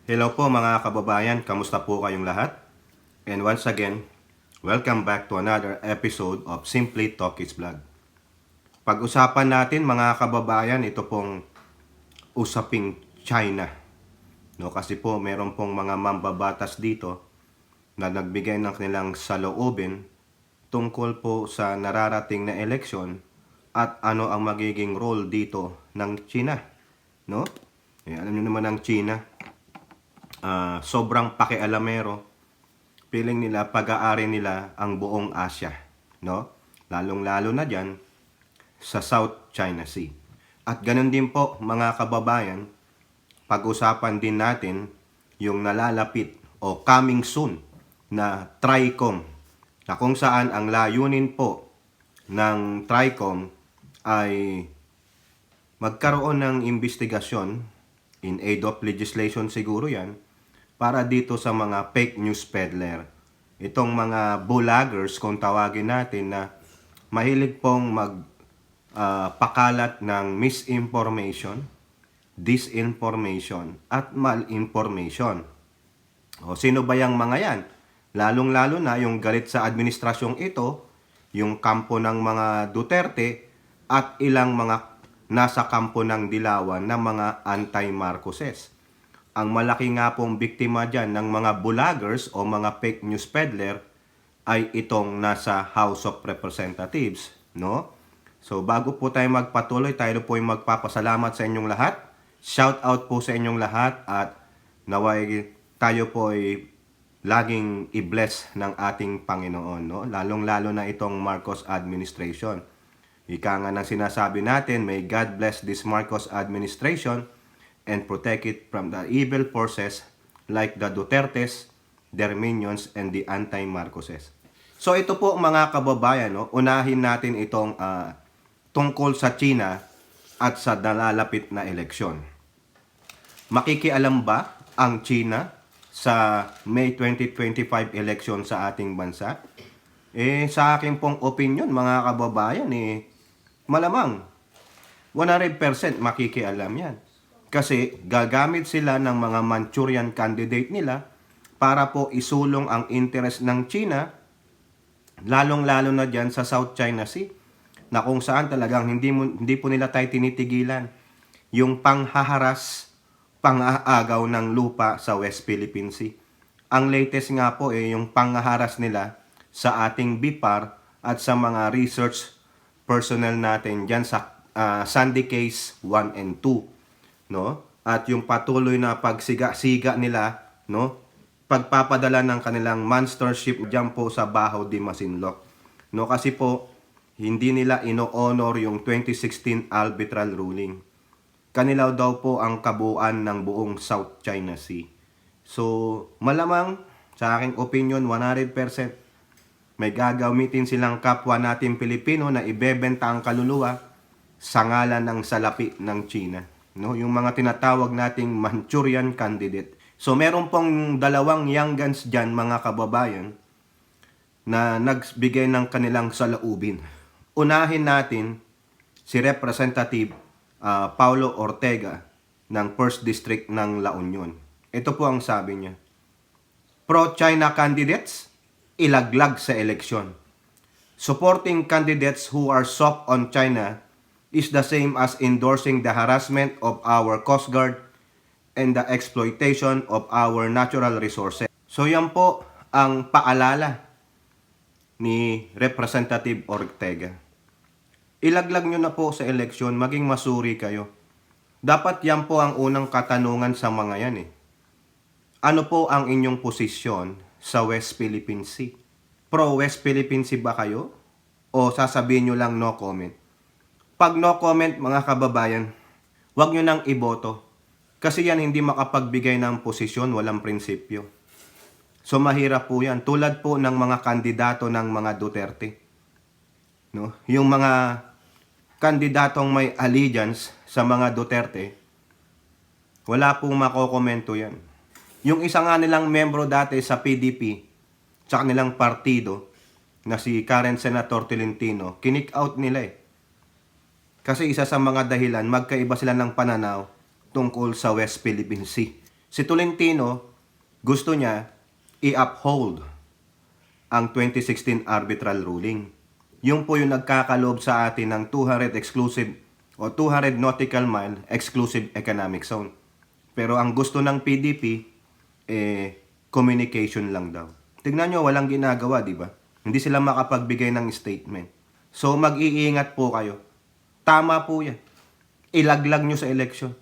Hello po mga kababayan, kamusta po kayong lahat? And once again, welcome back to another episode of Simply Talk is Vlog. Pag-usapan natin mga kababayan, ito pong usaping China. No, kasi po meron pong mga mambabatas dito na nagbigay ng kanilang saloobin tungkol po sa nararating na eleksyon at ano ang magiging role dito ng China. No? Alam niyo naman ang China, sobrang pakialamero. Feeling nila pag-aari nila ang buong Asia, no? Lalong-lalo na diyan sa South China Sea. At ganun din po mga kababayan, pag-usapan din natin yung nalalapit o coming soon na TRICOM, na kung saan ang layunin po ng TRICOM ay magkaroon ng investigasyon, in aid of legislation siguro yan, para dito sa mga fake news peddler. Itong mga bloggers, kung tawagin natin, na mahilig pong magpakalat ng misinformation, disinformation, at malinformation. O sino ba yung mga yan? Lalong-lalo na yung galit sa administrasyong ito, yung kampo ng mga Duterte, at ilang mga nasa kampo ng Dilawan na mga anti-Marcoses. Ang malaki nga pong biktima dyan ng mga bloggers o mga fake news peddler ay itong nasa House of Representatives, no? So bago po tayo magpatuloy, tayo po ay magpapasalamat sa inyong lahat. Shout out po sa inyong lahat at naway tayo po ay laging i-bless ng ating Panginoon, no? Lalong-lalo na itong Marcos administration. Ika nga ng sinasabi natin, may God bless this Marcos administration and protect it from the evil forces like the Dutertes, their minions, and the anti-Marcoses. So ito po mga kababayan, no? Unahin natin itong tungkol sa China at sa nalalapit na eleksyon. Makikialam ba ang China sa May 2025 election sa ating bansa? Sa akin pong opinion mga kababayan, malamang 100% makikialam yan. Kasi gagamit sila ng mga Manchurian candidate nila para po isulong ang interest ng China, lalong-lalo na dyan sa South China Sea, na kung saan talagang hindi po nila tayo tinitigilan. Yung panghaharas, pang-aagaw ng lupa sa West Philippine Sea. Ang latest nga po yung panghaharas nila sa ating BIPAR at sa mga research personnel natin dyan sa Sandy Case 1 and 2, no? At yung patuloy na pagsiga-siga nila, no? Pagpapadala ng kanilang monster ship dyan po sa Baho de Masinloc, no? Kasi po hindi nila ino-honor yung 2016 arbitral ruling. Kanila daw po ang kabuuan ng buong South China Sea. So malamang sa aking opinion 100% may gagamitin silang kapwa natin Pilipino na ibebenta ang kaluluwa sa ngalan ng salapi ng China, no? Yung mga tinatawag nating Manchurian candidate. So meron pong dalawang young guns dyan mga kababayan na nagbigay ng kanilang saloobin. Unahin natin si Representative Paulo Ortega ng 1st District ng La Union. Ito po ang sabi niya. Pro-China candidates, ilaglag sa eleksyon. Supporting candidates who are soft on China is the same as endorsing the harassment of our Coast Guard and the exploitation of our natural resources. So yan po ang paalala ni Representative Ortega. Ilaglag nyo na po sa eleksyon, maging masuri kayo. Dapat yan po ang unang katanungan sa mga yan Ano po ang inyong posisyon sa West Philippine Sea? Pro-West Philippine Sea ba kayo? O sasabihin nyo lang no comment? Pag no comment mga kababayan, huwag nyo nang iboto. Kasi yan hindi makapagbigay ng posisyon, walang prinsipyo. So mahirap po yan. Tulad po ng mga kandidato ng mga Duterte. No? Yung mga kandidatong may allegiance sa mga Duterte, wala pong makokomento yan. Yung isa nga nilang membro dati sa PDP, sa kanilang partido, na si current Senator Tolentino, kinik out nila Kasi isa sa mga dahilan, magkaiba sila ng pananaw tungkol sa West Philippine Sea. Si Tolentino, gusto niya i-uphold ang 2016 arbitral ruling. Yung po yung nagkakaloob sa atin ng 200 exclusive o 200 nautical mile exclusive economic zone. Pero ang gusto ng PDP, communication lang daw. Tignan nyo, walang ginagawa, di ba? Hindi sila makapagbigay ng statement. So, mag-iingat po kayo. Tama po yan. Ilaglag nyo sa eleksyon.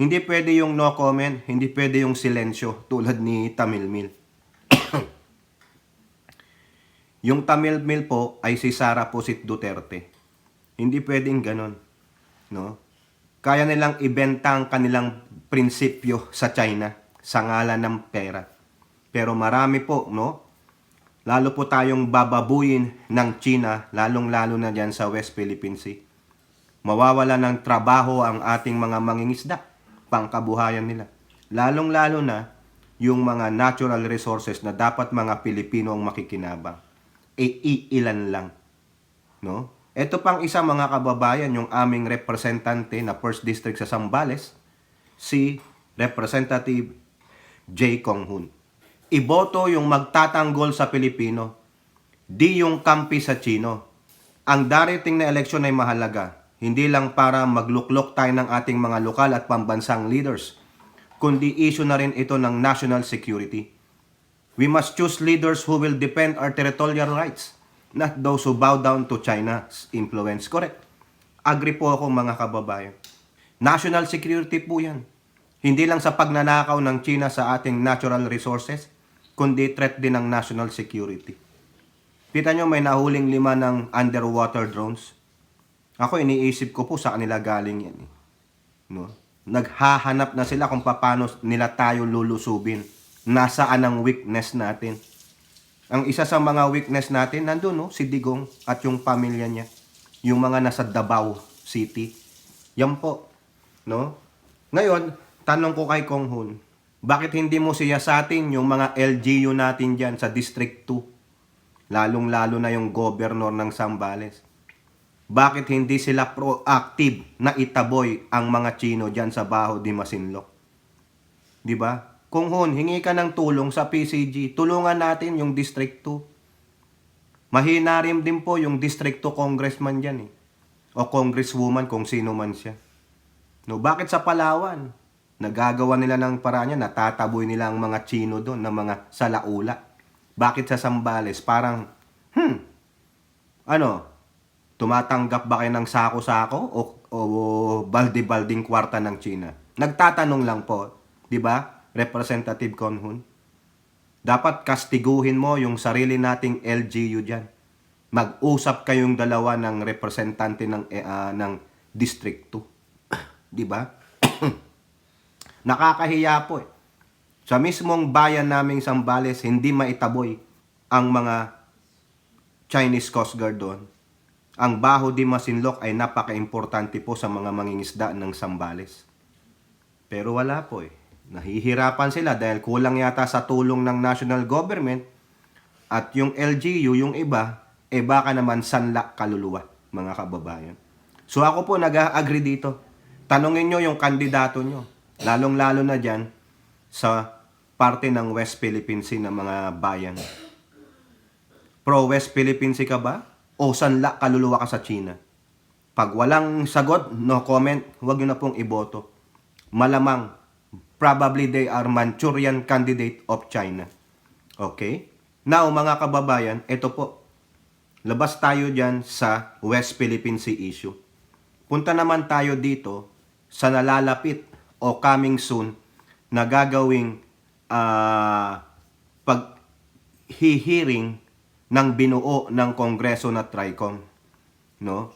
Hindi pwede yung no comment, hindi pwede yung silensyo tulad ni Tamil Mil. Yung Tamil Mil po ay si Sara Pusit Duterte. Hindi pwedeng ganon. No? Kaya nilang ibenta ang kanilang prinsipyo sa China sa ngalan ng pera. Pero marami po, no? Lalo po tayong bababuyin ng China, lalong-lalo na dyan sa West Philippine Sea. Mawawala ng trabaho ang ating mga mangingisda, pangkabuhayan nila. Lalong-lalo na yung mga natural resources na dapat mga Pilipino ang makikinabang. Iilan lang. No? Ito pang isa mga kababayan, yung aming representante na First District sa Zambales, si Representative J. Kong Hoon. Iboto yung magtatanggol sa Pilipino, di yung kampi sa Chino. Ang darating na eleksyon ay mahalaga, hindi lang para magluklok tayo ng ating mga lokal at pambansang leaders, kundi issue na rin ito ng national security. We must choose leaders who will defend our territorial rights, not those who bow down to China's influence. Correct. Agree po ako mga kababayan. National security po yan. Hindi lang sa pagnanakaw ng China sa ating natural resources, kundi threat din ng national security. Kita nyo may nahuling 5 ng underwater drones. Ako iniisip ko po sa kanila galing yan. No? Naghahanap na sila kung paano nila tayo lulusubin. Nasaan ang weakness natin. Ang isa sa mga weakness natin, nandun no, si Digong at yung pamilya niya. Yung mga nasa Davao City. Yan po. No? Ngayon, tanong ko kay Kong Hoon, bakit hindi mo siyasatin yung mga LGU natin dyan sa District 2? Lalong-lalo na yung governor ng Zambales. Bakit hindi sila proactive na itaboy ang mga Chino dyan sa Baho de Masinloc? Di ba? Kung Hoon, hingi ka ng tulong sa PCG, tulungan natin yung District 2. Mahina rin din po yung District 2 congressman dyan eh. O congresswoman kung sino man siya. No, bakit sa Palawan? Nagagawa nila ng paraan niya, natataboy nila ang mga Chino doon, na mga salaula. Bakit sa Zambales? Parang, tumatanggap ba kayo ng sako-sako o balde-balding kwarta ng China? Nagtatanong lang po, di ba, Representative Kong Hoon? Dapat kastiguhin mo yung sarili nating LGU dyan. Mag-usap kayong dalawa ng representante ng District 2. Di ba? Nakakahiya po eh. Sa mismong bayan naming Zambales, hindi maitaboy ang mga Chinese Coast Guard doon. Ang Baho de Masinloc ay napaka-importante po sa mga mangingisda ng Zambales. Pero wala po eh. Nahihirapan sila dahil kulang yata sa tulong ng national government at yung LGU, yung iba, baka naman sanla kaluluwa, mga kababayan. So ako po nag-agree dito. Tanungin nyo yung kandidato nyo. Lalong-lalo na dyan sa parte ng West Philippine Sea ng mga bayan. Pro-West Philippine Sea ka ba? O sanla kaluluwa ka sa China? Pag walang sagot, no comment, huwag nyo na pong iboto. Malamang, probably they are Manchurian candidate of China. Okay? Now, mga kababayan, ito po. Labas tayo dyan sa West Philippine Sea issue. Punta naman tayo dito sa nalalapit o coming soon na gagawing paghihiring ng binuo ng Kongreso na TRICOM. No?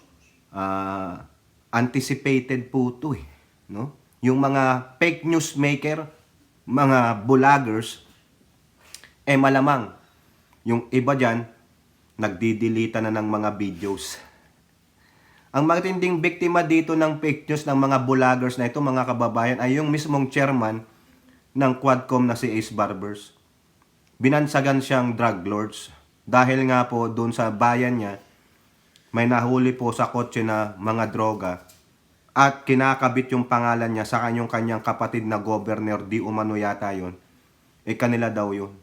Anticipated po ito eh. No? Yung mga fake news maker, mga bloggers, malamang yung iba dyan, nagdidelita na ng mga videos. Ang matinding biktima dito ng fake news ng mga bloggers na ito, mga kababayan, ay yung mismong chairman ng Quadcom na si Ace Barbers. Binansagan siyang drug lords dahil nga po doon sa bayan niya, may nahuli po sa kotse na mga droga at kinakabit yung pangalan niya sa kanyang kapatid na governor, di umano yata yun, kanila daw yun.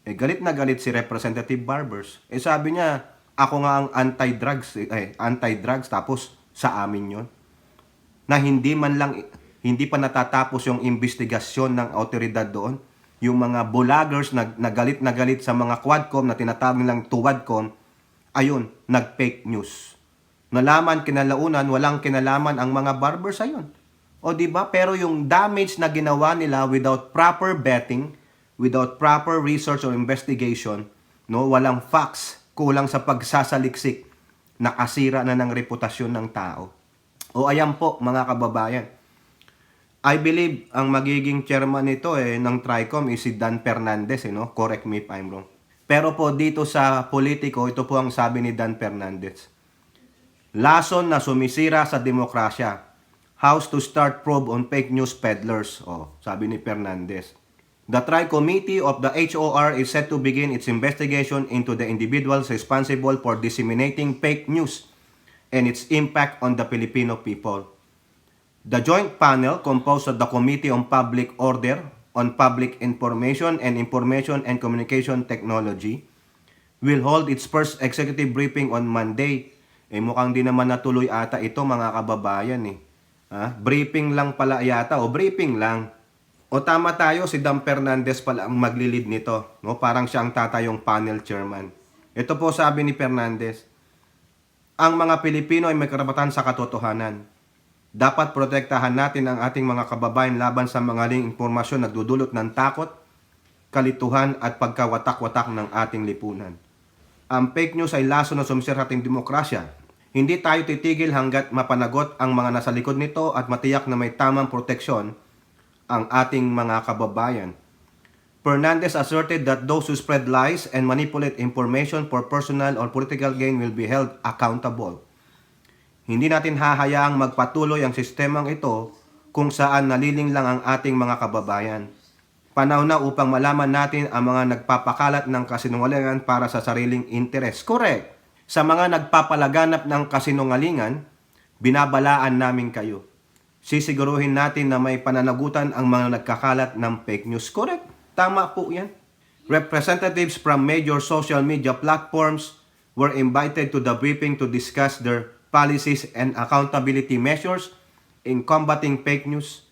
Galit na galit si Representative Barbers. Sabi niya, ako nga ang anti-drugs, tapos sa amin yun. Na hindi pa natatapos yung investigasyon ng autoridad doon. Yung mga bloggers na galit sa mga Quadcom na tinatawag nilang Tuwadcom, ayun, nag-fake news. Nalaman kinalaunan, walang kinalaman ang mga barbers ayun. O di ba? Pero yung damage na ginawa nila without proper vetting, without proper research or investigation, no, walang facts, kulang sa pagsasaliksik, nakasira na ng reputasyon ng tao. O ayan po mga kababayan. I believe ang magiging chairman nito ng TRICOM is si Dan Fernandez, no? Correct me if I'm wrong. Pero po dito sa politiko, ito po ang sabi ni Dan Fernandez. Lason na sumisira sa demokrasya. House to start probe on fake news peddlers. Sabi ni Fernandez. The Tri-Committee of the HOR is set to begin its investigation into the individuals responsible for disseminating fake news and its impact on the Filipino people. The joint panel composed of the Committee on Public Order, on Public Information and Communication Technology will hold its first executive briefing on Monday. Mukhang di naman natuloy ata ito mga kababayan Briefing lang pala yata o briefing lang. O tama tayo, si Dan Fernandez pala ang maglilid nito. No? Parang siya ang tatayong panel chairman. Ito po sabi ni Fernandez, ang mga Pilipino ay may karapatan sa katotohanan. Dapat protektahan natin ang ating mga kababayan laban sa mga maling impormasyon na nagdudulot ng takot, kalituhan at pagkawatak-watak ng ating lipunan. Ang fake news ay lason na sumisira sa ating demokrasya. Hindi tayo titigil hanggat mapanagot ang mga nasa likod nito at matiyak na may tamang proteksyon ang ating mga kababayan. Fernandez asserted that those who spread lies and manipulate information for personal or political gain will be held accountable. Hindi natin hahayaang magpatuloy ang sistemang ito kung saan naliling lang ang ating mga kababayan. Panahon na upang malaman natin ang mga nagpapakalat ng kasinungalingan para sa sariling interes. Correct. Sa mga nagpapalaganap ng kasinungalingan, binabalaan namin kayo. Sisiguruhin natin na may pananagutan ang mga nagkakalat ng fake news. Correct. Tama po yan. Representatives from major social media platforms were invited to the briefing to discuss their policies and accountability measures in combating fake news,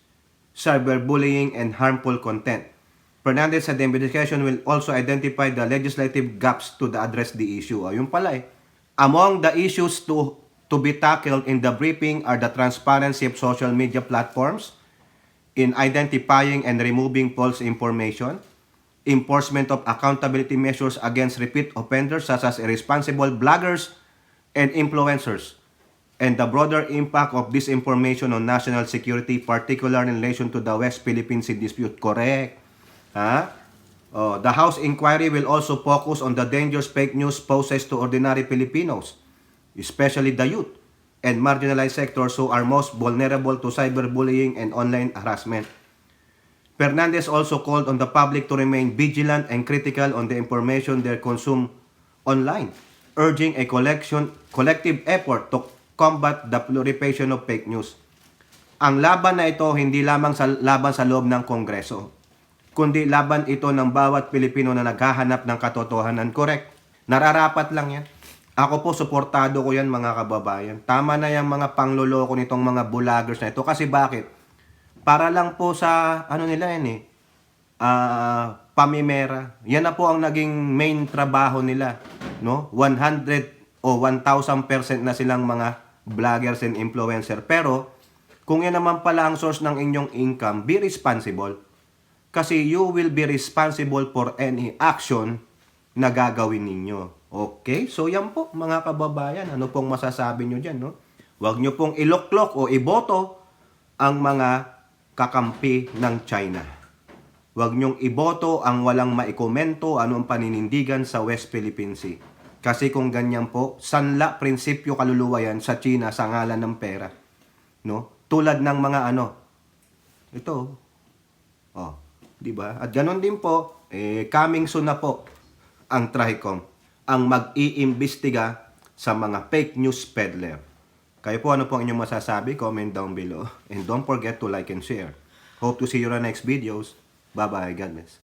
cyberbullying, and harmful content. Fernandez said the investigation will also identify the legislative gaps to address the issue. Ayun pala Among the issues to be tackled in the briefing are the transparency of social media platforms in identifying and removing false information, enforcement of accountability measures against repeat offenders such as irresponsible bloggers and influencers, and the broader impact of disinformation on national security, particularly in relation to the West Philippine Sea dispute. Correct. The House inquiry will also focus on the dangerous fake news poses to ordinary Filipinos, especially the youth and marginalized sectors who are most vulnerable to cyberbullying and online harassment. Fernandez also called on the public to remain vigilant and critical on the information they consume online, urging a collective effort to combat the proliferation of fake news. Ang laban na ito hindi lamang laban sa loob ng Kongreso, kundi laban ito ng bawat Pilipino na naghahanap ng katotohanan. Correct. Nararapat lang yan. Ako po, suportado ko yan mga kababayan. Tama na yung mga pangloloko nitong mga bloggers na ito. Kasi bakit? Para lang po sa, nila yan pamimera. Yan na po ang naging main trabaho nila. No? 100 o 1,000% na silang mga vloggers and influencer. Pero, kung yan naman pala ang source ng inyong income, be responsible. Kasi you will be responsible for any action na gagawin ninyo. Okay? So yan po mga kababayan. Ano pong masasabi nyo dyan? No? Huwag nyo pong iloklok o iboto ang mga kakampi ng China. Huwag nyong iboto ang walang maikomento anong paninindigan sa West Philippine Sea. Kasi kung ganyan po, sanla prinsipyo kaluluwa yan sa China sa ngalan ng pera. No? Tulad ng mga ito. Di ba? At ganoon din po, coming soon na po ang TRICOM ang mag-iimbestiga sa mga fake news peddler. Kayo po, ano po ang inyong masasabi? Comment down below. And don't forget to like and share. Hope to see you on the next videos. Bye-bye. God bless.